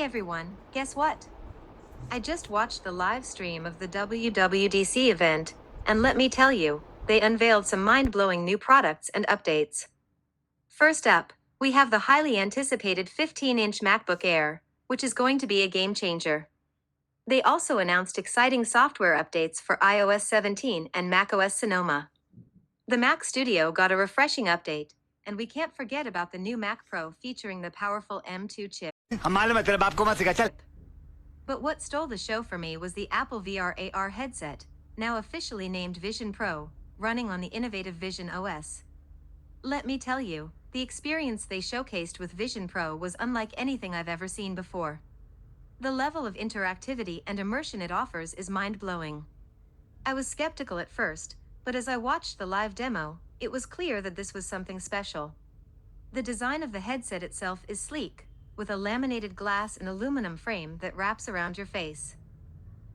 everyone, guess what? I just watched the live stream of the WWDC event, and let me tell you, they unveiled some mind-blowing new products and updates. First up, we have the highly anticipated 15-inch MacBook Air, which is going to be a game changer. They also announced exciting software updates for iOS 17 and macOS Sonoma. The Mac Studio got a refreshing update, and we can't forget about the new Mac Pro featuring the powerful M2 chip. But what stole the show for me was the Apple VR AR headset, now officially named Vision Pro, running on the innovative Vision OS. Let me tell you, the experience they showcased with Vision Pro was unlike anything I've ever seen before. The level of interactivity and immersion it offers is mind-blowing. I was skeptical at first, but as I watched the live demo, it was clear that this was something special. The design of the headset itself is sleek, with a laminated glass and aluminum frame that wraps around your face.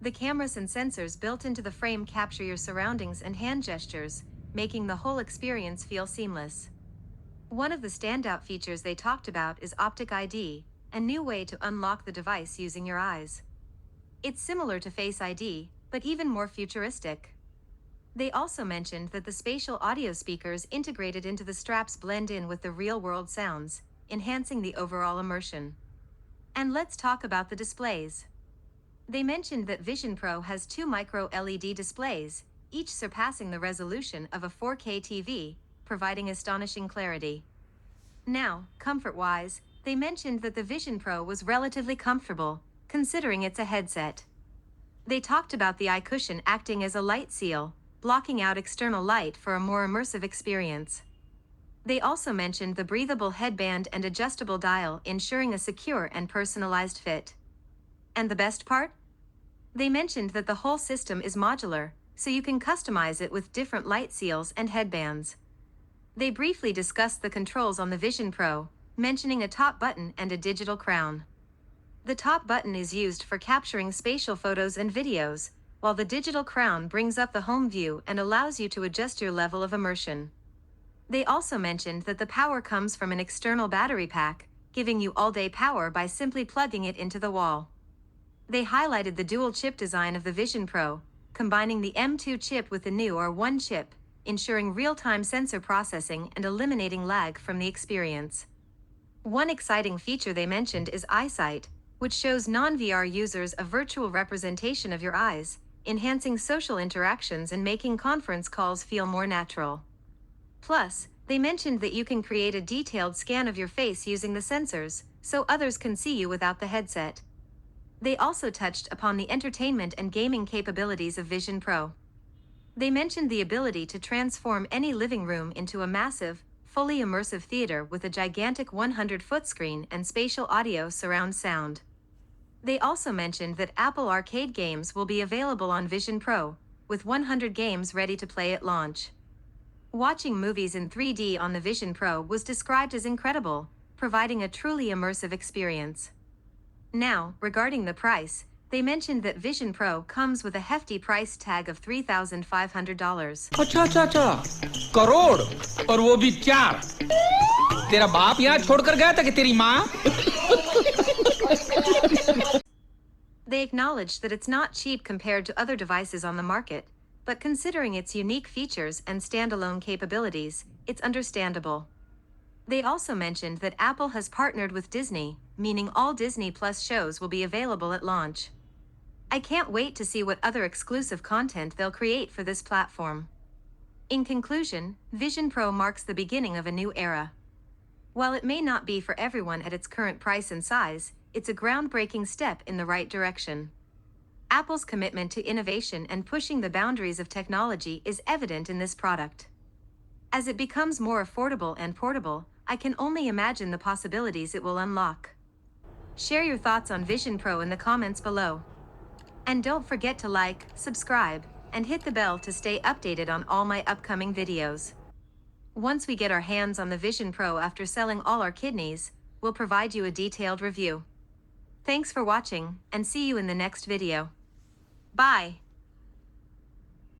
The cameras and sensors built into the frame capture your surroundings and hand gestures, making the whole experience feel seamless. One of the standout features they talked about is Optic ID, a new way to unlock the device using your eyes. It's similar to Face ID, but even more futuristic. They also mentioned that the spatial audio speakers integrated into the straps blend in with the real-world sounds, enhancing the overall immersion. And let's talk about the displays. They mentioned that Vision Pro has 2 micro LED displays, each surpassing the resolution of a 4K TV, providing astonishing clarity. Now, comfort-wise, they mentioned that the Vision Pro was relatively comfortable, considering it's a headset. They talked about the eye cushion acting as a light seal, blocking out external light for a more immersive experience. They also mentioned the breathable headband and adjustable dial, ensuring a secure and personalized fit. And the best part? They mentioned that the whole system is modular, so you can customize it with different light seals and headbands. They briefly discussed the controls on the Vision Pro, mentioning a top button and a digital crown. The top button is used for capturing spatial photos and videos, while the digital crown brings up the home view and allows you to adjust your level of immersion. They also mentioned that the power comes from an external battery pack, giving you all-day power by simply plugging it into the wall. They highlighted the dual-chip design of the Vision Pro, combining the M2 chip with the new R1 chip, ensuring real-time sensor processing and eliminating lag from the experience. One exciting feature they mentioned is EyeSight, which shows non-VR users a virtual representation of your eyes, enhancing social interactions and making conference calls feel more natural. Plus, they mentioned that you can create a detailed scan of your face using the sensors, so others can see you without the headset. They also touched upon the entertainment and gaming capabilities of Vision Pro. They mentioned the ability to transform any living room into a massive, fully immersive theater with a gigantic 100-foot screen and spatial audio surround sound. They also mentioned that Apple Arcade games will be available on Vision Pro, with 100 games ready to play at launch. Watching movies in 3D on the Vision Pro was described as incredible, providing a truly immersive experience. Now, regarding the price, they mentioned that Vision Pro comes with a hefty price tag of $3,500. अच्छा करोड़ और वो भी 4 तेरा बाप यहाँ छोड़कर गया था कि तेरी माँ They acknowledged that it's not cheap compared to other devices on the market, but considering its unique features and standalone capabilities, it's understandable. They also mentioned that Apple has partnered with Disney, meaning all Disney Plus shows will be available at launch. I can't wait to see what other exclusive content they'll create for this platform. In conclusion, Vision Pro marks the beginning of a new era. While it may not be for everyone at its current price and size, it's a groundbreaking step in the right direction. Apple's commitment to innovation and pushing the boundaries of technology is evident in this product. As it becomes more affordable and portable, I can only imagine the possibilities it will unlock. Share your thoughts on Vision Pro in the comments below. And don't forget to like, subscribe, and hit the bell to stay updated on all my upcoming videos. Once we get our hands on the Vision Pro after selling all our kidneys, we'll provide you a detailed review. Thanks for watching, and see you in the next video. Bye!